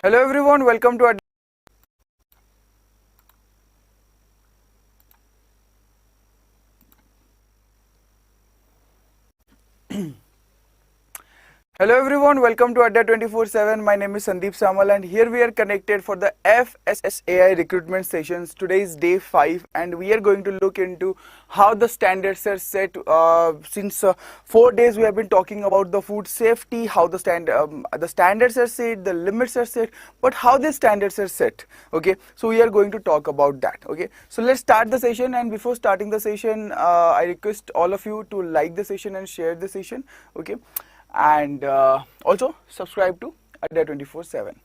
Hello everyone, welcome to Hello everyone, welcome to ADDA247. My name is Sandeep Samal and here we are connected for the Fssai recruitment sessions. Today is day 5 and we are going to look into how the standards are set. Since 4 days we have been talking about the food safety, how the standards are set, the limits are set, but how the standards are set. Okay, so we are going to talk about that. Okay, so let's start the session, and before starting the session, I request all of you to like the session and share the session. Okay, and also subscribe to ADDA247.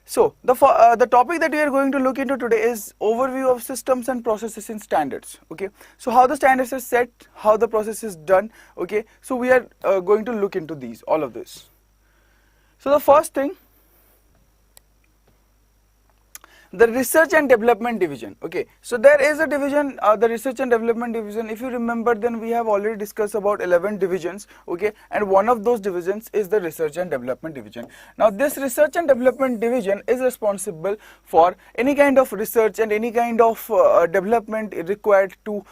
So the topic that we are going to look into today is overview of systems and processes in standards. Okay, so how the standards are set, how the process is done. Okay, so we are going to look into all of this. So the first thing, the research and development division. Okay, so there is a division, the research and development division. If you remember, then we have already discussed about 11 divisions. Okay, and one of those divisions is the research and development division. Now this research and development division is responsible for any kind of research and any kind of development required to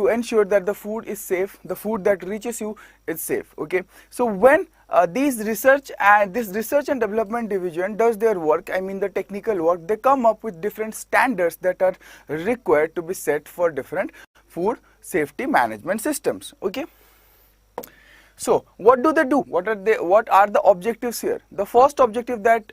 ensure that the food is safe, the food that reaches you is safe. Okay, so when this research and development division does their work, I mean the technical work, they come up with different standards that are required to be set for different food safety management systems. Okay, so what do they do? What are the objectives here? The first objective that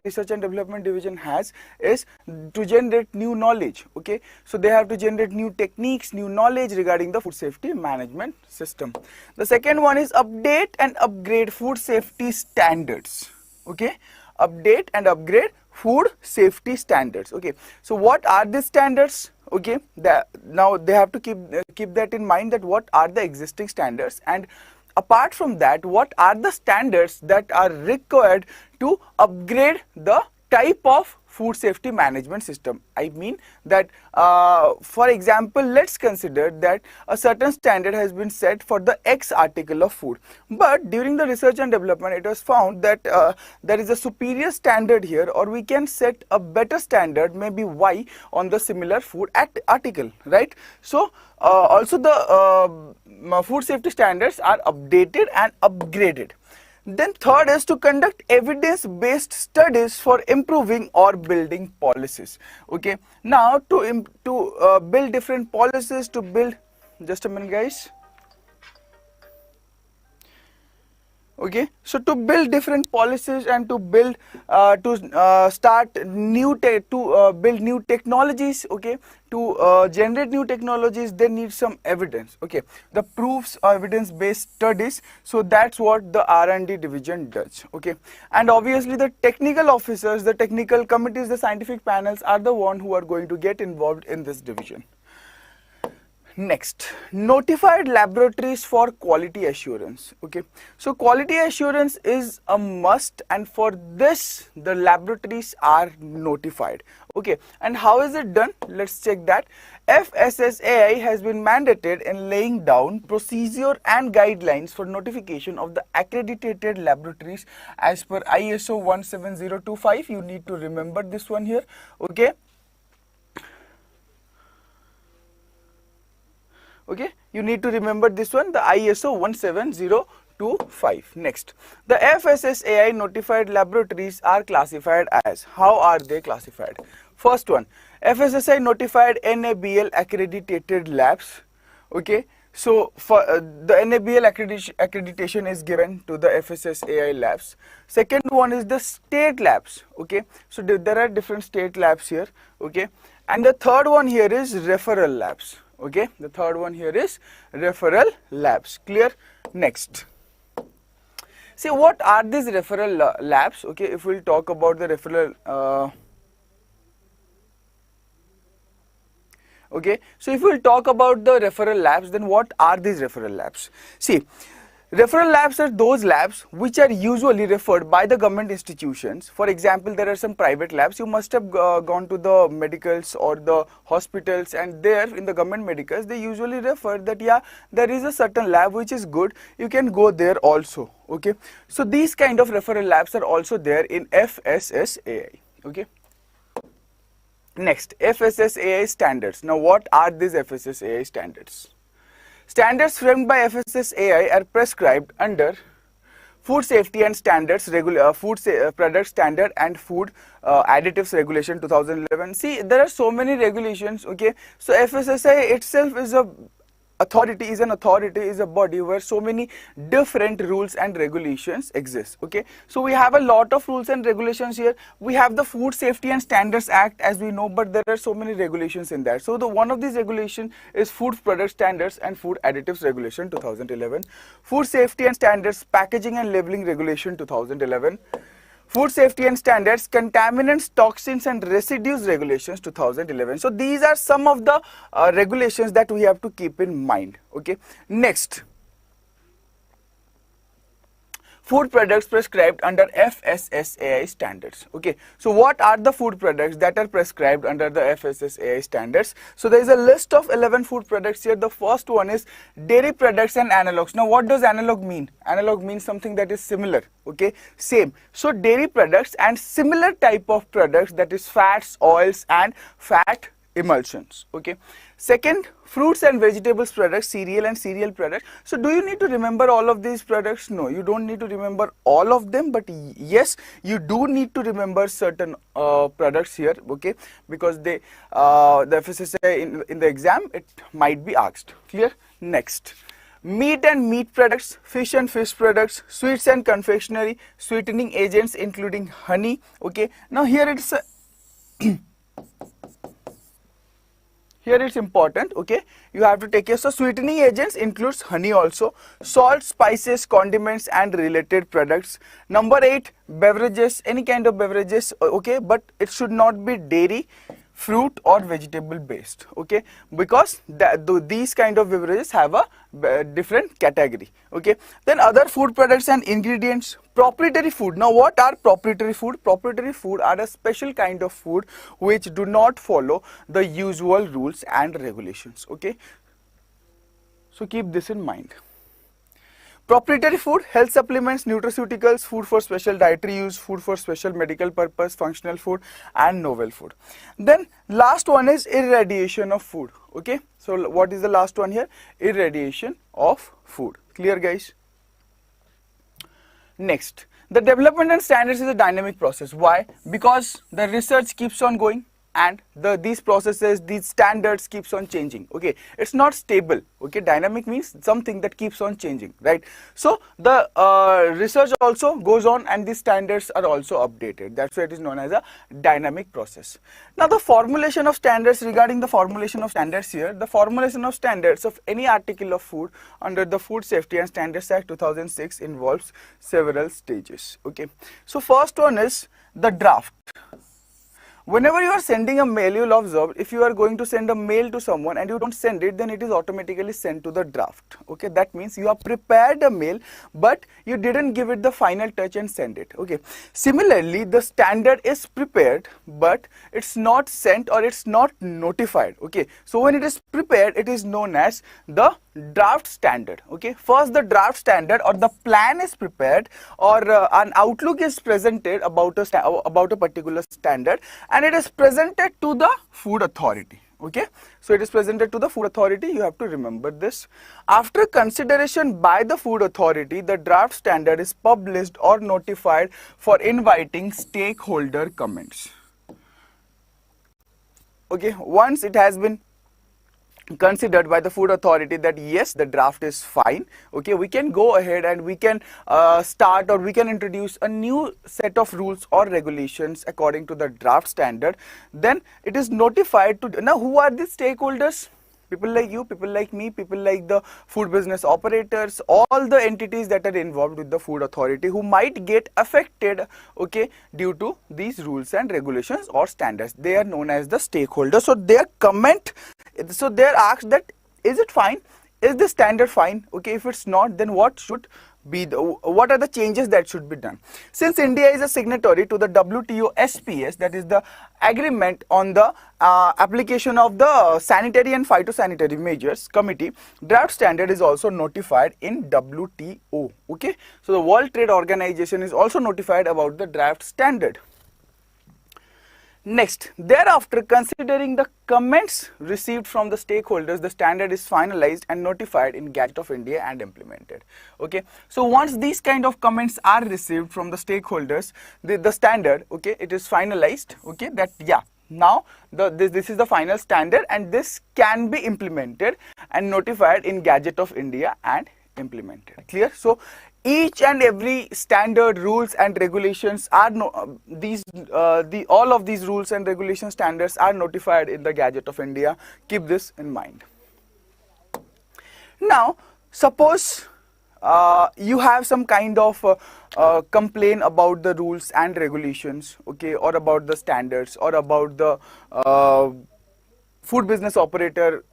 research and development division has is to generate new knowledge. Okay, so they have to generate new techniques, new knowledge regarding the food safety management system. The second one is update and upgrade food safety standards. Okay, update and upgrade food safety standards. Okay, so what are these standards? Okay, now they have to keep that in mind, that what are the existing standards, and apart from that, what are the standards that are required to upgrade the type of food safety management system. I mean that for example, let's consider that a certain standard has been set for the X article of food, but during the research and development it was found that there is a superior standard here, or we can set a better standard, maybe Y, on the similar food article, right? So also the food safety standards are updated and upgraded. Then third is to conduct evidence-based studies for improving or building policies. Okay, now to build different policies, to build, just a minute guys. Okay, so to build different policies and to build build new technologies. Okay, to generate new technologies, they need some evidence. Okay, the proofs are evidence-based studies. So that's what the R&D division does. Okay, and obviously the technical officers, the technical committees, the scientific panels are the one who are going to get involved in this division. Next, notified laboratories for quality assurance. Okay, so quality assurance is a must, and for this the laboratories are notified. Okay, and how is it done? Let's check that. Fssai has been mandated in laying down procedure and guidelines for notification of the accredited laboratories as per ISO 17025. You need to remember this one here. Okay. Okay, you need to remember this one, the ISO 17025. Next, the Fssai notified laboratories are classified as, how are they classified? First one, Fssai notified NABL accredited labs. Okay, so for the NABL accreditation is given to the Fssai labs. Second one is the state labs. Okay, so there are different state labs here. Okay, and the third one here is referral labs. Okay, the third one here is referral labs. Clear? Next, see what are these referral labs. Okay, if we'll talk about the referral okay, so if we'll talk about the referral labs, then what are these referral labs? See, Referral labs are those labs which are usually referred by the government institutions. For example, there are some private labs. You must have gone to the medicals or the hospitals, and there in the government medicals, they usually refer that, yeah, there is a certain lab which is good. You can go there also. Okay. So these kind of referral labs are also there in FSSAI. Okay. Next, FSSAI standards. Now, what are these FSSAI standards? Standards framed by FSSAI are prescribed under Food Safety and Standards, Product Standard and Food Additives Regulation 2011. See, there are so many regulations. Okay, so FSSAI itself is is a body where so many different rules and regulations exist. Okay, so we have a lot of rules and regulations here. We have the Food Safety and Standards Act, as we know, but there are so many regulations in that. So the one of these regulations is Food Product Standards and Food Additives Regulation 2011, Food Safety and Standards Packaging and Labeling Regulation 2011, Food Safety and Standards Contaminants, Toxins and Residues Regulations 2011. So these are some of the regulations that we have to keep in mind. Okay. Next, food products prescribed under FSSAI standards. Okay, so what are the food products that are prescribed under the FSSAI standards? So there is a list of 11 food products here. The first one is dairy products and analogs. Now what does analog mean? Analog means something that is similar. Okay, same. So dairy products and similar type of products, that is fats, oils and fat emulsions. Okay. Second, fruits and vegetables products, cereal and cereal products. So do you need to remember all of these products? No, you don't need to remember all of them, but yes, you do need to remember certain products here. Okay, because they the FSSAI in the exam, it might be asked. Clear? Next, meat and meat products, fish and fish products, sweets and confectionery, sweetening agents including honey. Okay, now here it's here it's important. Okay, you have to take care. So sweetening agents includes honey also, salt, spices, condiments and related products. Number 8, beverages, any kind of beverages. Okay, but it should not be dairy, fruit or vegetable based. Okay, because these kind of beverages have a different category. Okay, then other food products and ingredients. Proprietary food. Now what are proprietary food? Proprietary food are a special kind of food which do not follow the usual rules and regulations. Okay, so keep this in mind. Proprietary food, health supplements, nutraceuticals, food for special dietary use, food for special medical purpose, functional food and novel food. Then last one is irradiation of food. Okay, so what is the last one here? Irradiation of food. Clear, guys? Next, the development and standards is a dynamic process. Why? Because the research keeps on going and these processes, these standards keeps on changing. Okay, it's not stable. Okay, dynamic means something that keeps on changing, right? So the research also goes on and these standards are also updated. That's why it is known as a dynamic process. Now the formulation of standards, regarding the formulation of standards here, the formulation of standards of any article of food under the Food Safety and Standards Act 2006 involves several stages. Okay, so first one is the draft. Whenever you are sending a mail, you will observe, if you are going to send a mail to someone and you don't send it, then it is automatically sent to the draft. Okay, that means you have prepared a mail, but you didn't give it the final touch and send it. Okay, similarly, the standard is prepared, but it's not sent or it's not notified. Okay, so when it is prepared, it is known as the draft standard. Okay, first the draft standard or the plan is prepared, or an outlook is presented about a particular standard, and it is presented to the food authority. Okay, so it is presented to the food authority. You have to remember this. After consideration by the food authority, the draft standard is published or notified for inviting stakeholder comments. Okay, once it has been considered by the food authority that yes, the draft is fine, okay, we can go ahead and we can start, or we can introduce a new set of rules or regulations according to the draft standard. Then it is notified to, now who are the stakeholders? People like you, people like me, people like the food business operators, all the entities that are involved with the food authority who might get affected, okay, due to these rules and regulations or standards. They are known as the stakeholders. So their comment, so they are asked that is it fine? is this standard fine? Okay, if it's not, then what should be what are the changes that should be done? Since India is a signatory to the WTO SPS, that is the agreement on the application of the sanitary and phytosanitary measures committee, draft standard is also notified in WTO. Okay, so the World Trade Organization is also notified about the draft standard. Next, thereafter, considering the comments received from the stakeholders, the standard is finalized and notified in Gazette of India and implemented. Okay, so once these kind of comments are received from the stakeholders, the standard, okay, it is finalized. Okay, that yeah, now this is the final standard and this can be implemented and notified in Gazette of India and implemented. Clear? So each and every standard, rules and regulations are all of these rules and regulation standards are notified in the Gazette of India. Keep this in mind. Now suppose you have some kind of complaint about the rules and regulations, okay, or about the standards, or about the food business operator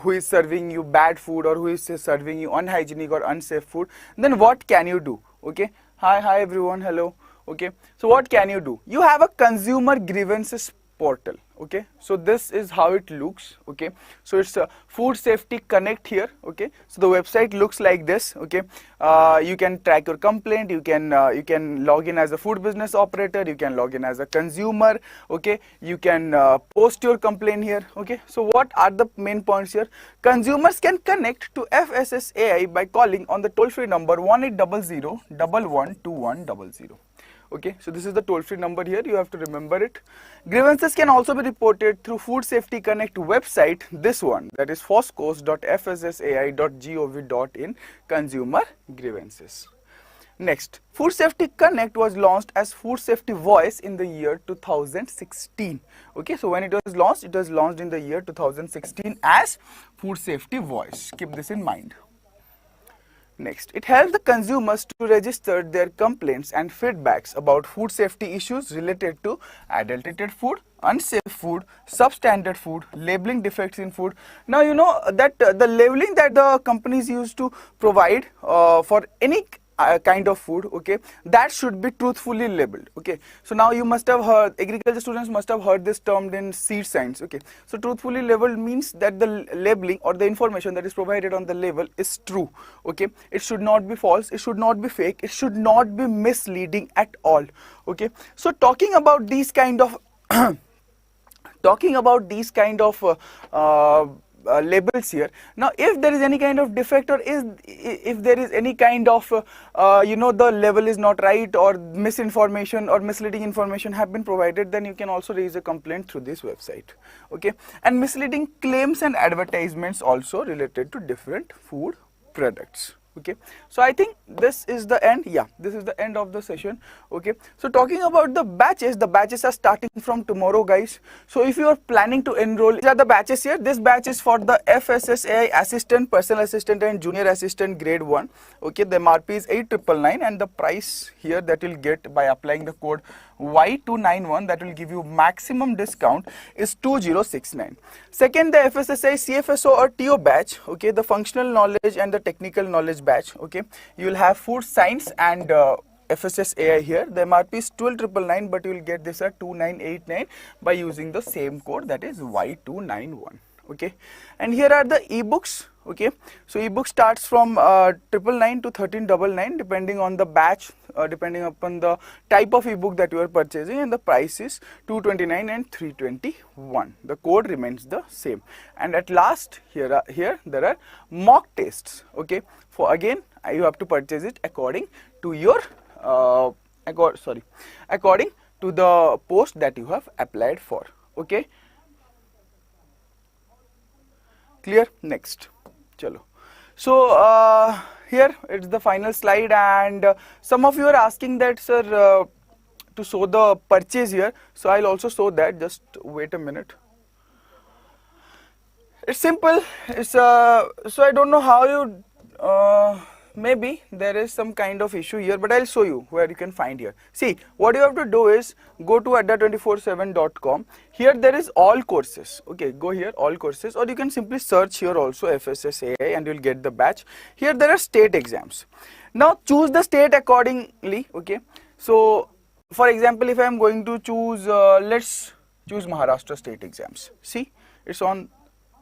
who is serving you bad food, or who is serving you unhygienic or unsafe food, then what can you do? Okay, hi everyone, hello. Okay, so what can you do? You have a consumer grievances portal. Okay, so this is how it looks. Okay, so it's a food safety connect here. Okay, so the website looks like this. Okay, you can track your complaint, you can log in as a food business operator, you can log in as a consumer. Okay, you can post your complaint here. Okay, so what are the main points here? Consumers can connect to FSSAI by calling on the toll-free number 1800 Okay, so this is the toll-free number here, you have to remember it. Grievances can also be reported through Food Safety Connect website, this one, that is foscos.fssai.gov.in, consumer grievances. Next, Food Safety Connect was launched as Food Safety Voice in the year 2016. Okay, so when it was launched in the year 2016 as Food Safety Voice. Keep this in mind. Next, it helps the consumers to register their complaints and feedbacks about food safety issues related to adulterated food, unsafe food, substandard food, labeling defects in food. Now you know that the labeling that the companies used to provide for any kind of food, okay, that should be truthfully labeled. Okay, so now you must have heard, agriculture students must have heard this term in seed science. Okay, so truthfully labeled means that the labeling or the information that is provided on the label is true. Okay, it should not be false, it should not be fake, it should not be misleading at all. Okay, so talking about these kind of labels here. Now if there is any kind of defect, or if there is any kind of the label is not right, or misinformation or misleading information have been provided, then you can also raise a complaint through this website. Okay, and misleading claims and advertisements also related to different food products. Okay, so I think this is the end. Yeah, this is the end of the session. Okay, so talking about the batches are starting from tomorrow, guys. So if you are planning to enroll, these are the batches here. This batch is for the FSSAI assistant, personal assistant and junior assistant grade 1. Okay, the MRP is 8,999 and the price here that you'll get by applying the code Y291, that will give you maximum discount, is 2069. Second, the FSSAI CFSO or TO batch, okay, the functional knowledge and the technical knowledge batch. Okay, you will have food science and FSSAI here. The MRP is 12,999, but you will get this at 2989 by using the same code, that is Y291. Okay, and here are the ebooks. Okay, so ebook starts from 999 to 1399 depending on the batch, depending upon the type of ebook that you are purchasing, and the price is 229 and 321. The code remains the same. And at last, here there are mock tests. Okay, for again you have to purchase it according to your according to the post that you have applied for. Okay, clear? Next, chalo. So here it's the final slide, and some of you are asking that, sir, to show the purchase here. So I'll also show that. Just wait a minute. It's simple. It's so I don't know how you maybe there is some kind of issue here, but I'll show you where you can find here. See, what you have to do is go to ADDA247.com. Here there is all courses. Okay, go here, all courses, or you can simply search here also FSSAI and you'll get the batch. Here there are state exams. Now choose the state accordingly. Okay, so for example, if I am going to choose, let's choose Maharashtra state exams. See, it's on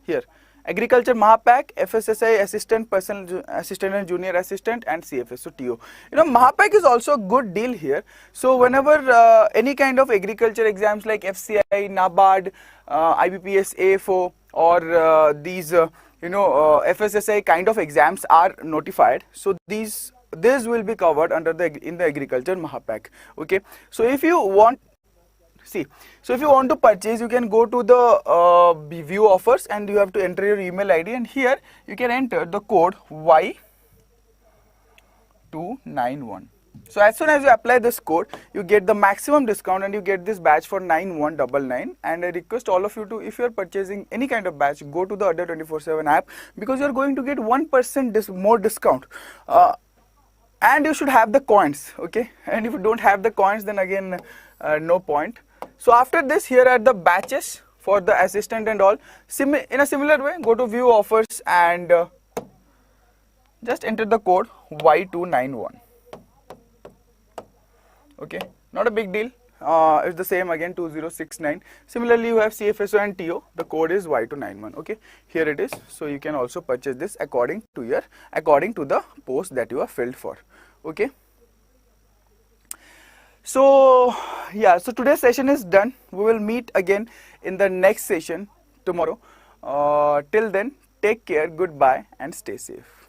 here. Agriculture Mahapack, FSSAI Assistant, Personal Assistant and Junior Assistant, and CFS, so TO. You know, Mahapack is also a good deal here. So whenever any kind of agriculture exams like FCI, NABARD, IBPS, AFO, or these FSSAI kind of exams are notified, so this will be covered under in the Agriculture Mahapack. Okay, so if you want, so if you want to purchase, you can go to the view offers and you have to enter your email ID, and here you can enter the code Y291. So as soon as you apply this code, you get the maximum discount and you get this batch for 9199. And I request all of you to, if you are purchasing any kind of batch, go to the ADDA247 app, because you are going to get 1% more discount. And you should have the coins, okay? And if you don't have the coins, then again no point. So after this, here are the batches for the assistant and all. In a similar way, go to view offers and just enter the code Y291. Okay, not a big deal. It's the same again, 2069. Similarly, you have CFSO and TO. The code is Y291. Okay, here it is. So you can also purchase this according to the post that you have filled for. Okay. So yeah, so today's session is done. We will meet again in the next session tomorrow. Till then, take care, goodbye, and stay safe.